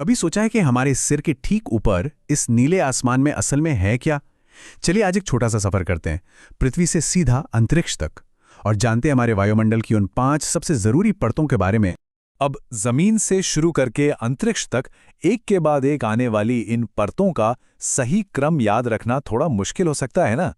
अभी सोचा है कि हमारे सिर के ठीक ऊपर इस नीले आसमान में असल में है क्या। चलिए आज एक छोटा सा सफर करते हैं पृथ्वी से सीधा अंतरिक्ष तक और जानते हैं हमारे वायुमंडल की उन 5 सबसे जरूरी परतों के बारे में। अब जमीन से शुरू करके अंतरिक्ष तक एक के बाद एक आने वाली इन परतों का सही क्रम याद रखना थोड़ा मुश्किल हो सकता है ना।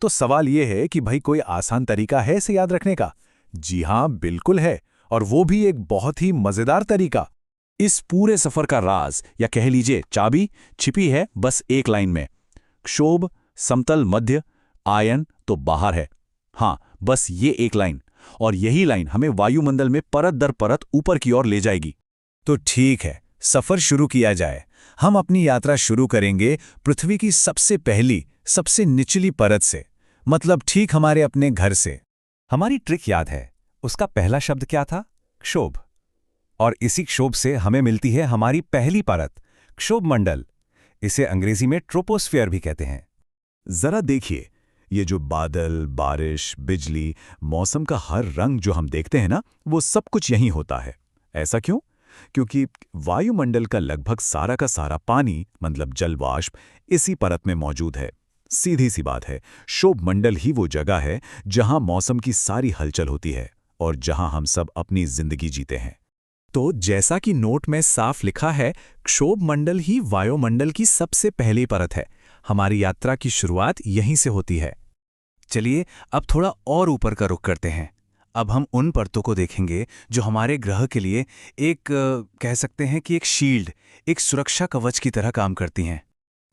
तो सवाल ये है कि भाई कोई आसान तरीका है इसे याद रखने का? जी हाँ, बिल्कुल है, और वो भी एक बहुत ही मजेदार तरीका। इस पूरे सफर का राज या कह लीजिए चाबी छिपी है बस एक लाइन में। क्षोभ, समतल, मध्य, आयन तो बाहर है। हाँ, बस ये एक लाइन, और यही लाइन हमें वायुमंडल में परत दर परत ऊपर की ओर ले जाएगी। तो ठीक है, सफर शुरू किया जाए। हम अपनी यात्रा शुरू करेंगे पृथ्वी की सबसे पहली, सबसे निचली परत से, मतलब ठीक हमारे अपने घर से। हमारी ट्रिक याद है, उसका पहला शब्द क्या था? क्षोभ। और इसी क्षोभ से हमें मिलती है हमारी पहली परत, क्षोभ मंडल। इसे अंग्रेजी में ट्रोपोस्फियर भी कहते हैं। जरा देखिए, ये जो बादल, बारिश, बिजली, मौसम का हर रंग जो हम देखते हैं ना, वो सब कुछ यहीं होता है। ऐसा क्यों? क्योंकि वायुमंडल का लगभग सारा का सारा पानी, मतलब जल वाष्प, इसी परत में मौजूद है। सीधी सी बात है, क्षोभ मंडल ही वो जगह है जहां मौसम की सारी हलचल होती है और जहां हम सब अपनी जिंदगी जीते हैं। तो जैसा कि नोट में साफ लिखा है, क्षोभ मंडल ही वायुमंडल की सबसे पहली परत है। हमारी यात्रा की शुरुआत यहीं से होती है। चलिए अब थोड़ा और ऊपर का रुख करते हैं। अब हम उन परतों को देखेंगे जो हमारे ग्रह के लिए कह सकते हैं कि एक शील्ड, एक सुरक्षा कवच की तरह काम करती हैं।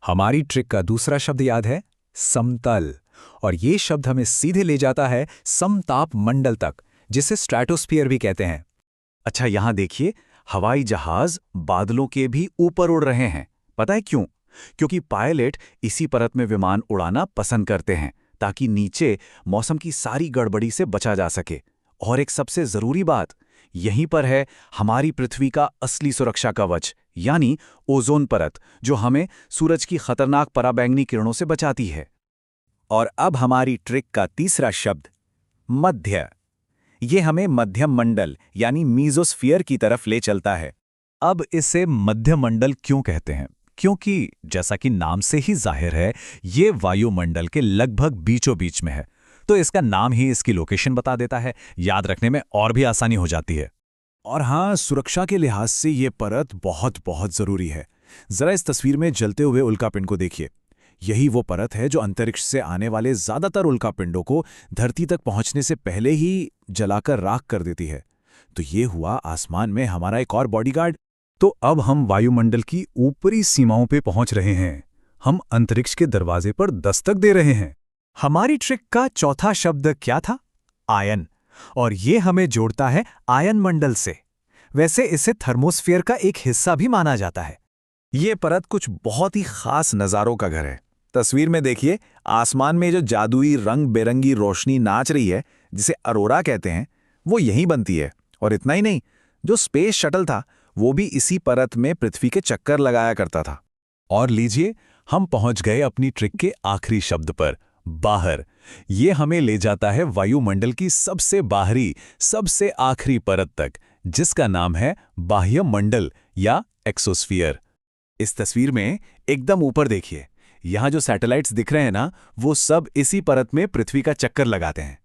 हमारी ट्रिक का दूसरा शब्द याद है, समतल। और ये शब्द हमें सीधे ले जाता है समताप मंडल तक, जिसे स्ट्रैटोस्फीयर भी कहते हैं। अच्छा, यहां देखिए, हवाई जहाज बादलों के भी ऊपर उड़ रहे हैं। पता है क्यों? क्योंकि पायलट इसी परत में विमान उड़ाना पसंद करते हैं ताकि नीचे मौसम की सारी गड़बड़ी से बचा जा सके। और एक सबसे जरूरी बात, यहीं पर है हमारी पृथ्वी का असली सुरक्षा कवच, यानी ओजोन परत, जो हमें सूरज की खतरनाक पराबैंगनी किरणों से बचाती है। और अब हमारी ट्रिक का तीसरा शब्द, मध्य। ये हमें मध्यम मंडल यानी मीजोस्फीयर की तरफ ले चलता है। अब इसे मध्य मंडल क्यों कहते हैं? क्योंकि जैसा कि नाम से ही जाहिर है, ये वायुमंडल के लगभग बीचों बीच में है। तो इसका नाम ही इसकी लोकेशन बता देता है, याद रखने में और भी आसानी हो जाती है। और हाँ, सुरक्षा के लिहाज से ये परत बहुत बहुत जरूरी है। जरा इस तस्वीर में जलते हुए उल्कापिंड को देखिए। यही वो परत है जो अंतरिक्ष से आने वाले ज्यादातर उल्कापिंडों को धरती तक पहुंचने से पहले ही जलाकर राख कर देती है। तो ये हुआ आसमान में हमारा एक और बॉडीगार्ड। तो अब हम वायुमंडल की ऊपरी सीमाओं पे पहुंच रहे हैं। हम अंतरिक्ष के दरवाजे पर दस्तक दे रहे हैं। हमारी ट्रिक का चौथा शब्द क्या था? आयन। और ये हमें जोड़ता है आयन मंडल से। वैसे इसे थर्मोस्फीयर का एक हिस्सा भी माना जाता है। ये परत कुछ बहुत ही खास नज़ारों का घर है। तस्वीर में देखिए, आसमान में जो जादुई रंग बेरंगी रोशनी नाच रही है, जिसे अरोरा कहते हैं, वो यहीं बनती है। और इतना ही नहीं, जो स्पेस शटल था वो भी इसी परत में पृथ्वी के चक्कर लगाया करता था। और लीजिए, हम पहुंच गए अपनी ट्रिक के आखिरी शब्द पर, बाहर। ये हमें ले जाता है वायुमंडल की सबसे बाहरी, सबसे आखिरी परत तक, जिसका नाम है बाह्य मंडल या एक्सोस्फीयर। इस तस्वीर में एकदम ऊपर देखिए, यहाँ जो सैटेलाइट्स दिख रहे हैं ना, वो सब इसी परत में पृथ्वी का चक्कर लगाते हैं।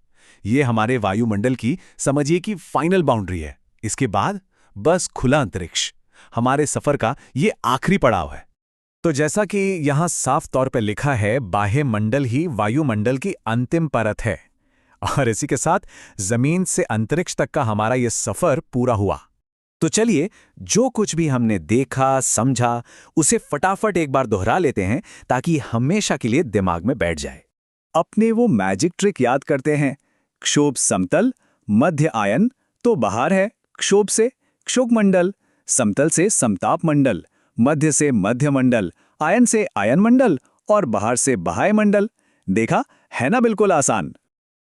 ये हमारे वायुमंडल की, समझिए कि फाइनल बाउंड्री है। इसके बाद बस खुला अंतरिक्ष। हमारे सफर का ये आखिरी पड़ाव है। तो जैसा कि यहाँ साफ तौर पर लिखा है, बाह्य मंडल ही वायुमंडल की अंतिम परत है। और इसी के साथ जमीन से अंतरिक्ष तक का हमारा ये सफर पूरा हुआ। तो चलिए, जो कुछ भी हमने देखा, समझा, उसे फटाफट एक बार दोहरा लेते हैं ताकि हमेशा के लिए दिमाग में बैठ जाए। अपने वो मैजिक ट्रिक याद करते हैं। क्षोभ समतल, मध्य आयन, तो बाहर है क्षोभ से क्षोभ मंडल, समतल से समताप मंडल, मध्य से मध्य मंडल, आयन से आयन मंडल और बाहर से बाह्य मंडल। देखा है ना, बिल्कुल आसान।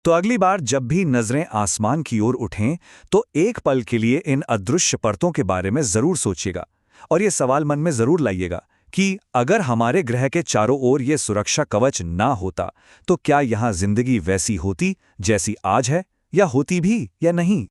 तो अगली बार जब भी नजरें आसमान की ओर उठें, तो एक पल के लिए इन अदृश्य परतों के बारे में जरूर सोचिएगा और ये सवाल मन में जरूर लाइएगा कि अगर हमारे ग्रह के चारों ओर ये सुरक्षा कवच ना होता, तो क्या यहाँ जिंदगी वैसी होती जैसी आज है, या होती भी या नहीं।